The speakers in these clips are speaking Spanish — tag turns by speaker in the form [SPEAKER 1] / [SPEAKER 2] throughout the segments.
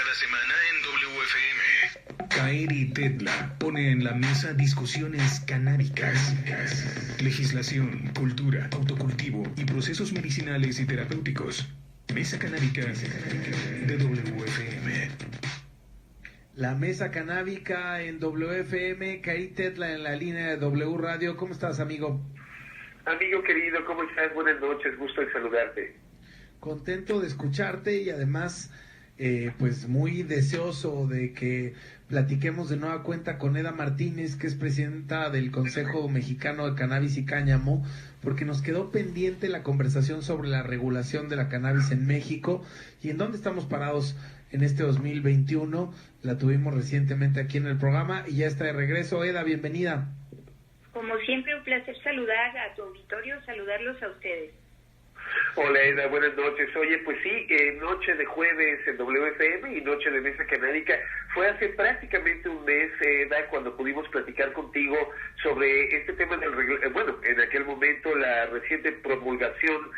[SPEAKER 1] cada semana en WFM.
[SPEAKER 2] Kairi Tedla pone en la mesa discusiones canábicas, legislación, cultura, autocultivo y procesos medicinales y terapéuticos. Mesa canábica de WFM.
[SPEAKER 3] La mesa canábica en WFM, Kairi Tedla en la línea de W Radio. ¿Cómo estás, amigo?
[SPEAKER 4] Amigo querido, ¿cómo estás? Buenas noches, gusto de saludarte.
[SPEAKER 3] Contento de escucharte y además pues muy deseoso de que platiquemos de nueva cuenta con Eda Martínez, que es presidenta del Consejo Mexicano de Cannabis y Cáñamo, porque nos quedó pendiente la conversación sobre la regulación de la cannabis en México y en dónde estamos parados en este 2021. La tuvimos recientemente aquí en el programa y ya está de regreso. Eda, bienvenida.
[SPEAKER 5] Como siempre, un placer saludar a tu auditorio, saludarlos a ustedes.
[SPEAKER 4] Hola Eda, buenas noches. Oye, pues sí, noche de jueves en WFM y noche de mesa canábica. Fue hace prácticamente un mes, Eda, cuando pudimos platicar contigo sobre este tema del en aquel momento la reciente publicación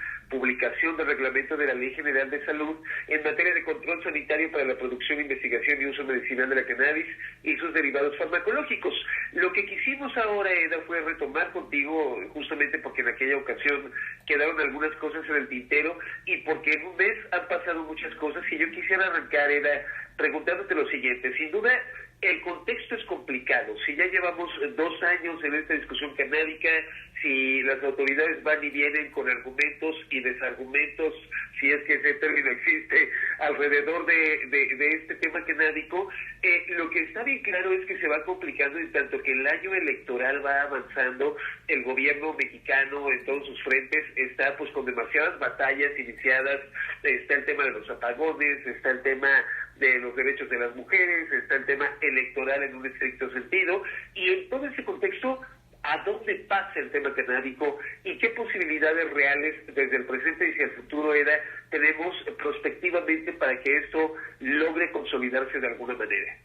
[SPEAKER 4] del reglamento de la Ley General de Salud en materia de control sanitario para la producción, investigación y uso medicinal de la cannabis y sus derivados farmacológicos. Lo que quisimos ahora, Eda, fue retomar contigo, justamente porque en aquella ocasión quedaron algunas cosas en el tintero y porque en un mes han pasado muchas cosas y yo quisiera arrancar, Eda, preguntándote lo siguiente. Sin duda, el contexto es complicado. Si ya llevamos 2 años en esta discusión canábica, si las autoridades van y vienen con argumentos y desargumentos, si es que ese término existe, alrededor de este tema canábico, lo que está bien claro es que se va complicando en tanto que el año electoral va avanzando, el gobierno mexicano en todos sus frentes está pues con demasiadas batallas iniciadas, está el tema de los apagones, está el tema de los derechos de las mujeres, está el tema electoral en un estricto sentido, y en todo ese contexto, ¿a dónde pasa el tema canábico y qué posibilidades reales desde el presente y hacia el futuro, Eda, tenemos prospectivamente para que esto logre consolidarse de alguna manera?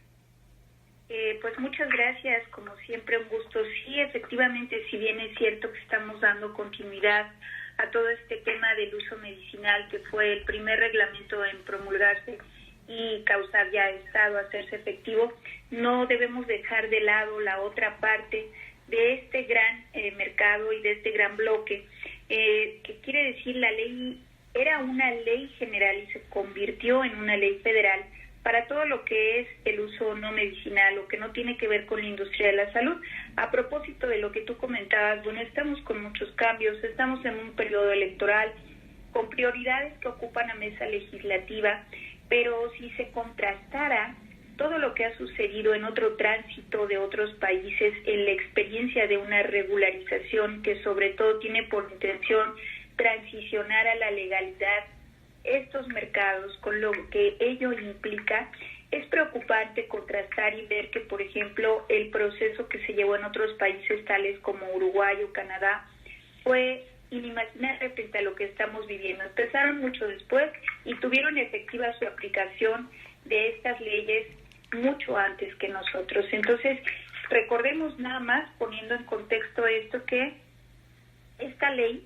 [SPEAKER 5] Pues muchas gracias, como siempre un gusto. Sí, efectivamente, si bien es cierto que estamos dando continuidad a todo este tema del uso medicinal, que fue el primer reglamento en promulgarse y causar ya estado, hacerse efectivo, no debemos dejar de lado la otra parte de este gran mercado y de este gran bloque, que quiere decir la ley era una ley general y se convirtió en una ley federal para todo lo que es el uso no medicinal, lo que no tiene que ver con la industria de la salud. A propósito de lo que tú comentabas, bueno, estamos con muchos cambios, estamos en un periodo electoral con prioridades que ocupan a mesa legislativa, pero si se contrastara todo lo que ha sucedido en otro tránsito de otros países en la experiencia de una regularización que sobre todo tiene por intención transicionar a la legalidad estos mercados con lo que ello implica, es preocupante contrastar y ver que, por ejemplo, el proceso que se llevó en otros países tales como Uruguay o Canadá fue inimaginable frente a lo que estamos viviendo. Empezaron mucho después y tuvieron efectiva su aplicación de estas leyes mucho antes que nosotros. Entonces, recordemos nada más, poniendo en contexto esto, que esta ley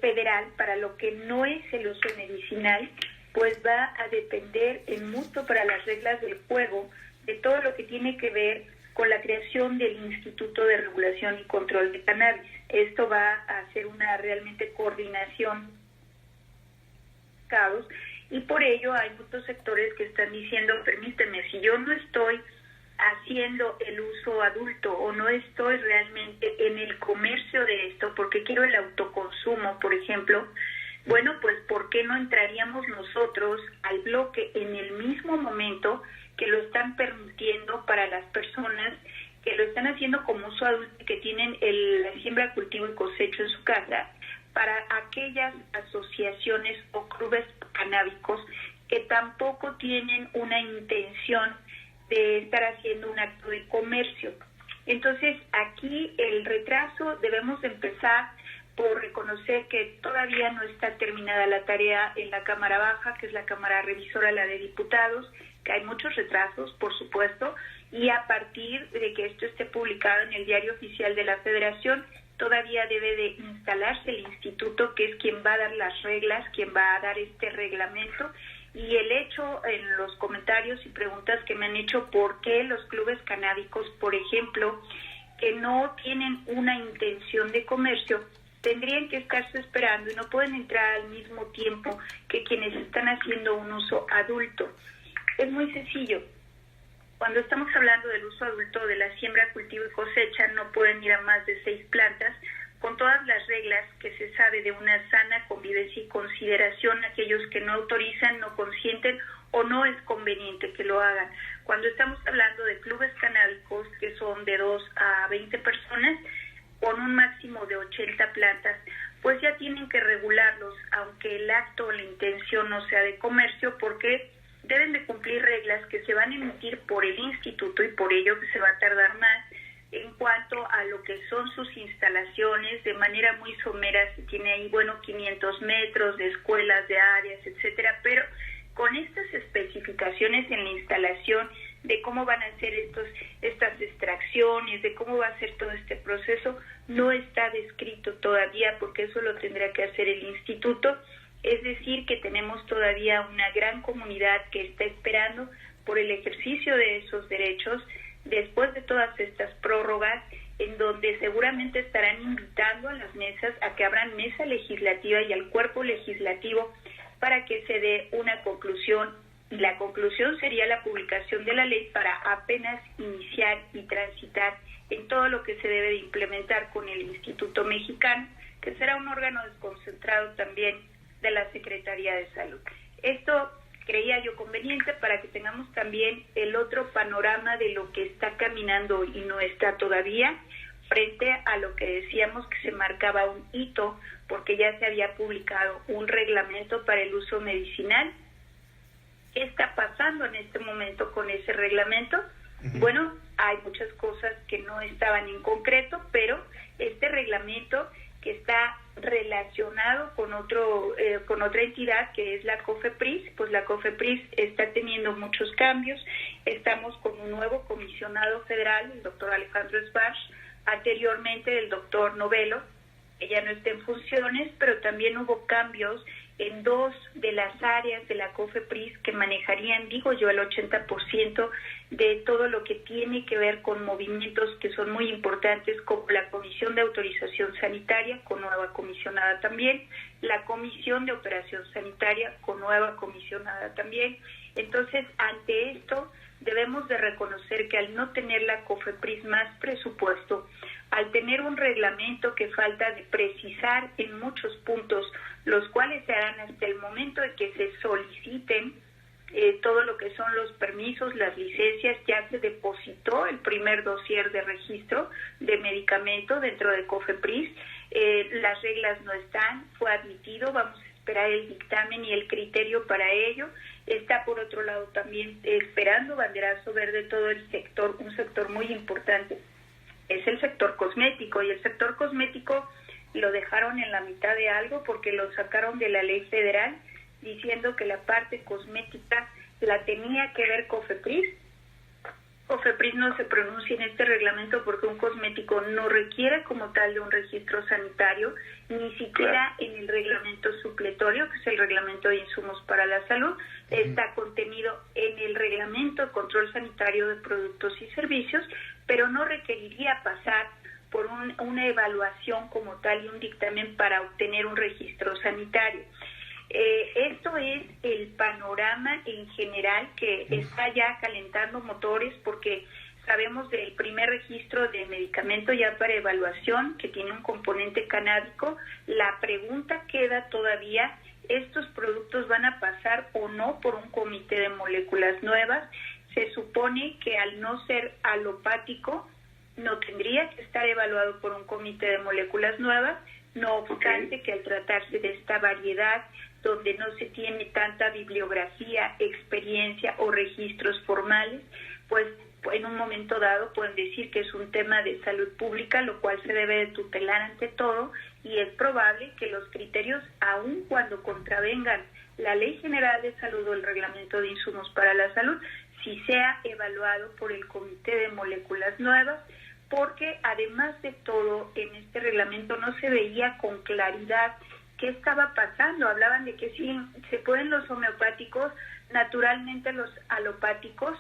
[SPEAKER 5] federal, para lo que no es el uso medicinal, pues va a depender en mucho para las reglas del juego de todo lo que tiene que ver con la creación del Instituto de Regulación y Control de Cannabis. Esto va a hacer una realmente coordinación y por ello hay muchos sectores que están diciendo, permíteme, si yo no estoy haciendo el uso adulto o no estoy realmente en el comercio de esto porque quiero el autoconsumo, por ejemplo, bueno, pues ¿por qué no entraríamos nosotros al bloque en el mismo momento que lo están permitiendo para las personas que lo están haciendo como uso adulto y que tienen la siembra, cultivo y cosecho en su casa, para aquellas asociaciones o clubes canábicos que tampoco tienen una intención de estar haciendo un acto de comercio? Entonces, aquí el retraso debemos empezar por reconocer que todavía no está terminada la tarea en la Cámara Baja, que es la Cámara Revisora, la de Diputados, que hay muchos retrasos, por supuesto, y a partir de que esto esté publicado en el Diario Oficial de la Federación, todavía debe de instalarse el instituto, que es quien va a dar las reglas, quien va a dar este reglamento, y el hecho en los comentarios y preguntas que me han hecho por qué los clubes canábicos, por ejemplo, que no tienen una intención de comercio, tendrían que estarse esperando y no pueden entrar al mismo tiempo que quienes están haciendo un uso adulto. Es muy sencillo. Cuando estamos hablando del uso adulto de la siembra, cultivo y cosecha, no pueden ir a más de 6 plantas, con todas las reglas que se sabe de una sana convivencia y consideración a aquellos que no autorizan, no consienten o no es conveniente que lo hagan. Cuando estamos hablando de clubes canábicos, que son de 2 a 20 personas, con un máximo de 80 plantas, pues ya tienen que regularlos, aunque el acto o la intención no sea de comercio, porque deben de cumplir reglas que se van a emitir por el instituto y por ello que se va a tardar más. En cuanto a lo que son sus instalaciones, de manera muy somera se tiene ahí, 500 metros de escuelas, de áreas, etcétera, pero con estas especificaciones en la instalación de cómo van a ser estas extracciones, de cómo va a ser todo este proceso, no está descrito todavía, porque eso lo tendrá que hacer el instituto. Es decir, que tenemos todavía una gran comunidad que está esperando por el ejercicio de esos derechos, después de todas estas prórrogas, en donde seguramente estarán invitando a las mesas a que abran mesa legislativa y al cuerpo legislativo para que se dé una conclusión. La conclusión sería la publicación de la ley para apenas iniciar y transitar en todo lo que se debe de implementar con el Instituto Mexicano, que será un órgano desconcentrado también de la Secretaría de Salud. Esto creía yo conveniente para que tengamos también el otro panorama de lo que está caminando y no está todavía, frente a lo que decíamos que se marcaba un hito, porque ya se había publicado un reglamento para el uso medicinal. ¿Qué está pasando en este momento con ese reglamento? Bueno, hay muchas cosas que no estaban en concreto, pero este reglamento, que está relacionado con otra entidad que es la COFEPRIS, pues la COFEPRIS está teniendo muchos cambios. Estamos con un nuevo comisionado federal, el doctor Alejandro Sbarch, anteriormente el doctor Novelo, que ya no está en funciones, pero también hubo cambios en 2 de las áreas de la COFEPRIS que manejarían, digo yo, el 80% de todo lo que tiene que ver con movimientos que son muy importantes, como la Comisión de Autorización Sanitaria, con nueva comisionada también, la Comisión de Operación Sanitaria, con nueva comisionada también. Entonces, ante esto, debemos de reconocer que al no tener la COFEPRIS más presupuesto, al tener un reglamento que falta de precisar en muchos puntos, los cuales se harán hasta el momento de que se soliciten todo lo que son los permisos, las licencias, ya se depositó el primer dossier de registro de medicamento dentro de COFEPRIS, las reglas no están, fue admitido, vamos a esperar el dictamen y el criterio para ello. Está por otro lado también esperando banderazo verde todo el sector, un sector muy importante, es el sector cosmético, y el sector cosmético lo dejaron en la mitad de algo porque lo sacaron de la ley federal diciendo que la parte cosmética la tenía que ver COFEPRIS. COFEPRIS no se pronuncia en este reglamento porque un cosmético no requiere como tal de un registro sanitario, ni siquiera en el reglamento supletorio, que es el reglamento de insumos para la salud, está contenido en el reglamento de control sanitario de productos y servicios, pero no requeriría pasar por una evaluación como tal y un dictamen para obtener un registro sanitario. Esto es el panorama en general que está ya calentando motores, porque sabemos del primer registro de medicamento ya para evaluación que tiene un componente canábico. La pregunta queda todavía, ¿estos productos van a pasar o no por un comité de moléculas nuevas? Se supone que al no ser alopático no tendría que estar evaluado por un comité de moléculas nuevas, no obstante que al tratarse de esta variedad donde no se tiene tanta bibliografía, experiencia o registros formales, pues en un momento dado pueden decir que es un tema de salud pública, lo cual se debe de tutelar ante todo, y es probable que los criterios, aun cuando contravengan la Ley General de Salud o el Reglamento de Insumos para la Salud, si sea evaluado por el Comité de Moléculas Nuevas, porque además de todo, en este reglamento no se veía con claridad qué estaba pasando. Hablaban de que sí, se pueden los homeopáticos, naturalmente los alopáticos.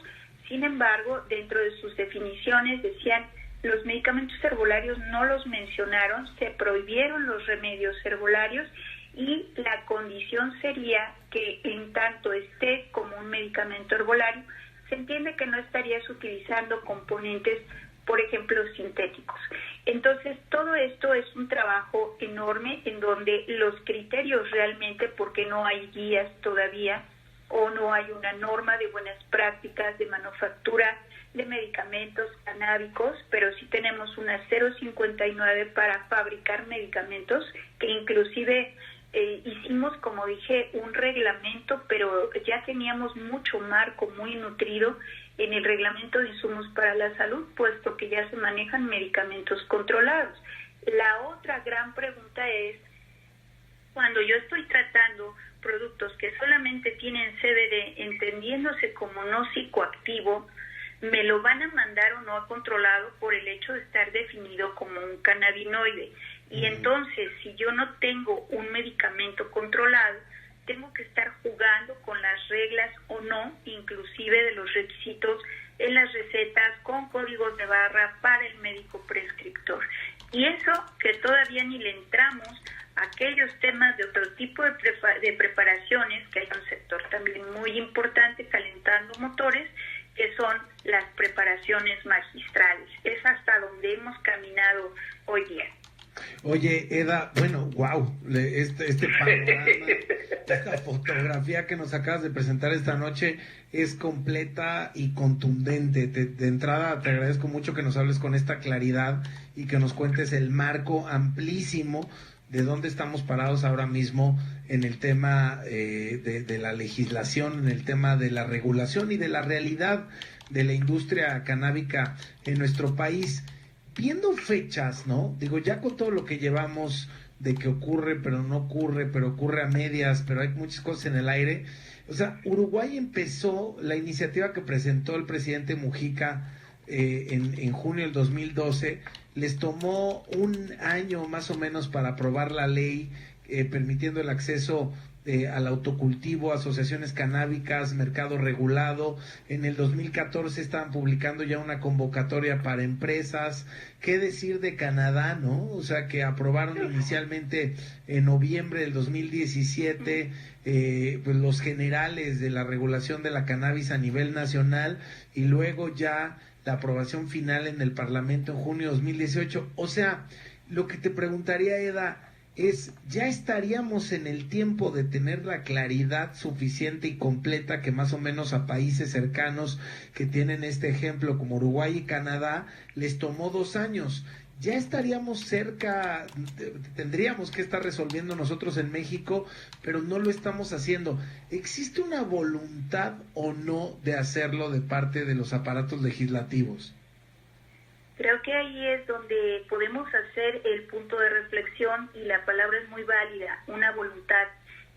[SPEAKER 5] Sin embargo, dentro de sus definiciones decían, los medicamentos herbolarios no los mencionaron, se prohibieron los remedios herbolarios, y la condición sería que en tanto esté como un medicamento herbolario, se entiende que no estarías utilizando componentes, por ejemplo, sintéticos. Entonces, todo esto es un trabajo enorme en donde los criterios realmente, porque no hay guías todavía o no hay una norma de buenas prácticas de manufactura de medicamentos canábicos, pero sí tenemos una 059 para fabricar medicamentos, que inclusive hicimos, como dije, un reglamento, pero ya teníamos mucho marco muy nutrido en el reglamento de insumos para la salud, puesto que ya se manejan medicamentos controlados. La otra gran pregunta es, cuando yo estoy tratando productos que solamente tienen CBD, entendiéndose como no psicoactivo, me lo van a mandar o no controlado por el hecho de estar definido como un cannabinoide. Y entonces, si yo no tengo un medicamento controlado, tengo que estar jugando con las reglas o no, inclusive de los requisitos en las recetas, con códigos de barra para el médico prescriptor. Y eso que todavía ni le entramos a aquellos temas de otro tipo de preparaciones, que hay un sector también muy importante calentando motores, que son las preparaciones magistrales. Es hasta donde hemos caminado hoy día.
[SPEAKER 3] Oye, Eda, bueno, wow, este panorama, esta fotografía que nos acabas de presentar esta noche es completa y contundente. De entrada, te agradezco mucho que nos hables con esta claridad y que nos cuentes el marco amplísimo de dónde estamos parados ahora mismo en el tema de la legislación, en el tema de la regulación y de la realidad de la industria canábica en nuestro país. Viendo fechas, ¿no? Digo, ya con todo lo que llevamos de que ocurre, pero no ocurre, pero ocurre a medias, pero hay muchas cosas en el aire. O sea, Uruguay empezó la iniciativa que presentó el presidente Mujica en junio del 2012. Les tomó un año más o menos para aprobar la ley permitiendo el acceso al autocultivo, asociaciones canábicas, mercado regulado. En el 2014 estaban publicando ya una convocatoria para empresas. ¿Qué decir de Canadá, no? O sea, que aprobaron inicialmente en noviembre del 2017 pues los generales de la regulación de la cannabis a nivel nacional, y luego ya la aprobación final en el Parlamento en junio de 2018. O sea, lo que te preguntaría, Eda, es, ¿ya estaríamos en el tiempo de tener la claridad suficiente y completa que más o menos a países cercanos que tienen este ejemplo como Uruguay y Canadá les tomó 2 años? Ya estaríamos cerca, tendríamos que estar resolviendo nosotros en México, pero no lo estamos haciendo. ¿Existe una voluntad o no de hacerlo de parte de los aparatos legislativos?
[SPEAKER 5] Creo que ahí es donde podemos hacer el punto de reflexión, y la palabra es muy válida, una voluntad.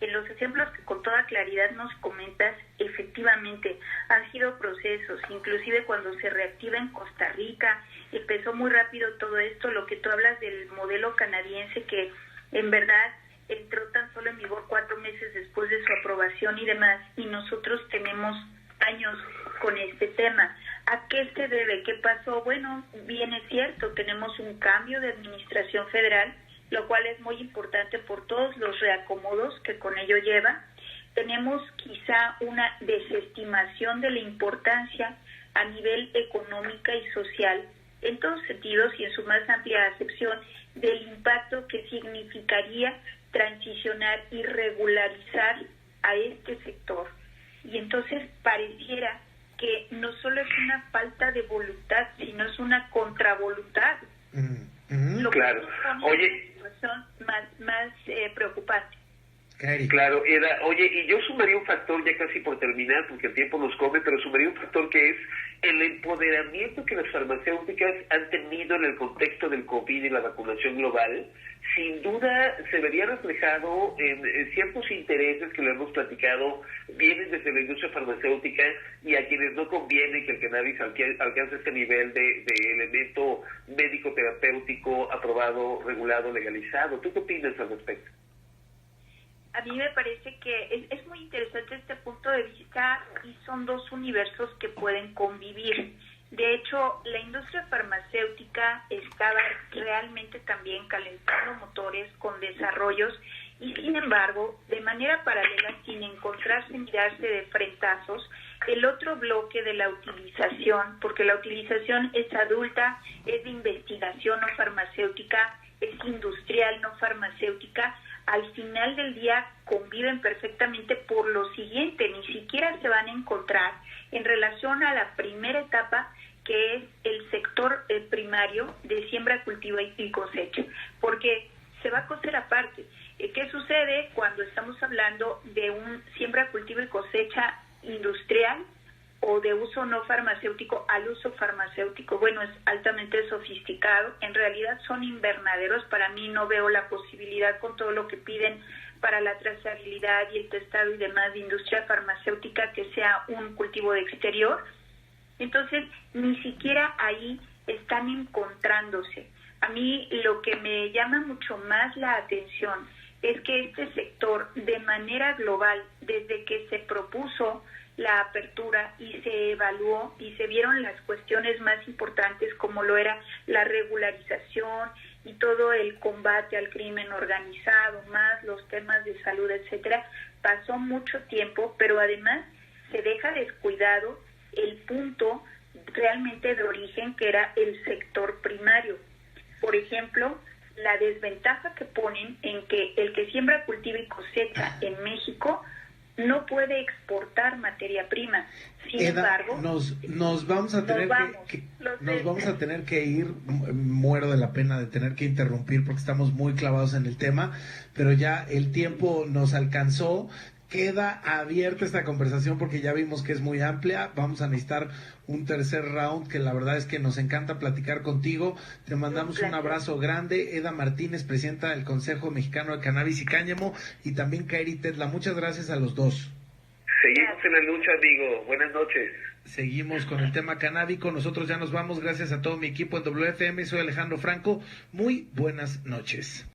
[SPEAKER 5] En los ejemplos que con toda claridad nos comentas, efectivamente han sido procesos, inclusive cuando se reactiva en Costa Rica, empezó muy rápido todo esto. Lo que tú hablas del modelo canadiense, que en verdad entró tan solo en vigor 4 meses después de su aprobación y demás, y nosotros tenemos años con este tema. ¿A qué se debe? ¿Qué pasó? Bueno, bien es cierto, tenemos un cambio de administración federal, lo cual es muy importante por todos los reacomodos que con ello lleva. Tenemos quizá una desestimación de la importancia a nivel económica y social, en todos sentidos y en su más amplia acepción, del impacto que significaría transicionar y regularizar a este sector. Y entonces pareciera que no solo es una falta de voluntad, sino es una contravoluntad. Lo
[SPEAKER 4] claro.
[SPEAKER 5] Que
[SPEAKER 4] Oye,
[SPEAKER 5] son más preocupante.
[SPEAKER 4] Claro, Eda. Oye, y yo sumaría un factor, ya casi por terminar, porque el tiempo nos come, pero sumaría un factor que es el empoderamiento que las farmacéuticas han tenido en el contexto del COVID y la vacunación global. Sin duda se vería reflejado en ciertos intereses que le hemos platicado, vienen desde la industria farmacéutica, y a quienes no conviene que el cannabis alcance este nivel de elemento médico terapéutico aprobado, regulado, legalizado. ¿Tú qué opinas al respecto?
[SPEAKER 5] a mí me parece que es muy interesante este punto de vista y son dos universos que pueden convivir. De hecho, la industria farmacéutica estaba realmente también calentando motores con desarrollos y, sin embargo, de manera paralela, sin mirarse de frentazos, el otro bloque de la utilización, porque la utilización es adulta, es de investigación no farmacéutica, es industrial no farmacéutica, al final del día conviven perfectamente por lo siguiente, ni siquiera se van a encontrar en relación a la primera etapa, que es el sector primario de siembra, cultivo y cosecha, porque se va a coser aparte. ¿Qué sucede cuando estamos hablando de un siembra, cultivo y cosecha industrial o de uso no farmacéutico al uso farmacéutico? Bueno, es altamente sofisticado. En realidad son invernaderos. Para mí no veo la posibilidad, con todo lo que piden para la trazabilidad y el testado y demás de industria farmacéutica, que sea un cultivo de exterior. Entonces, ni siquiera ahí están encontrándose. A mí lo que me llama mucho más la atención es que este sector, de manera global, desde que se propuso la apertura y se evaluó y se vieron las cuestiones más importantes, como lo era la regularización y todo el combate al crimen organizado, más los temas de salud, etcétera, pasó mucho tiempo, pero además se deja descuidado el punto realmente de origen, que era el sector primario. Por ejemplo, la desventaja que ponen en que el que siembra, cultiva y cosecha en México no puede exportar materia prima. Sin embargo,
[SPEAKER 3] nos vamos a tener que ir. Muero de la pena de tener que interrumpir porque estamos muy clavados en el tema, pero ya el tiempo nos alcanzó. Queda abierta esta conversación porque ya vimos que es muy amplia. Vamos a necesitar un tercer round, que la verdad es que nos encanta platicar contigo. Te mandamos un abrazo grande. Eda Martínez, presidenta del Consejo Mexicano de Cannabis y Cáñamo, y también Kairi Tedla. Muchas gracias a los dos.
[SPEAKER 4] Seguimos en la lucha, amigo. Buenas noches.
[SPEAKER 3] Seguimos con el tema canábico. Nosotros ya nos vamos. Gracias a todo mi equipo en WFM. Soy Alejandro Franco. Muy buenas noches.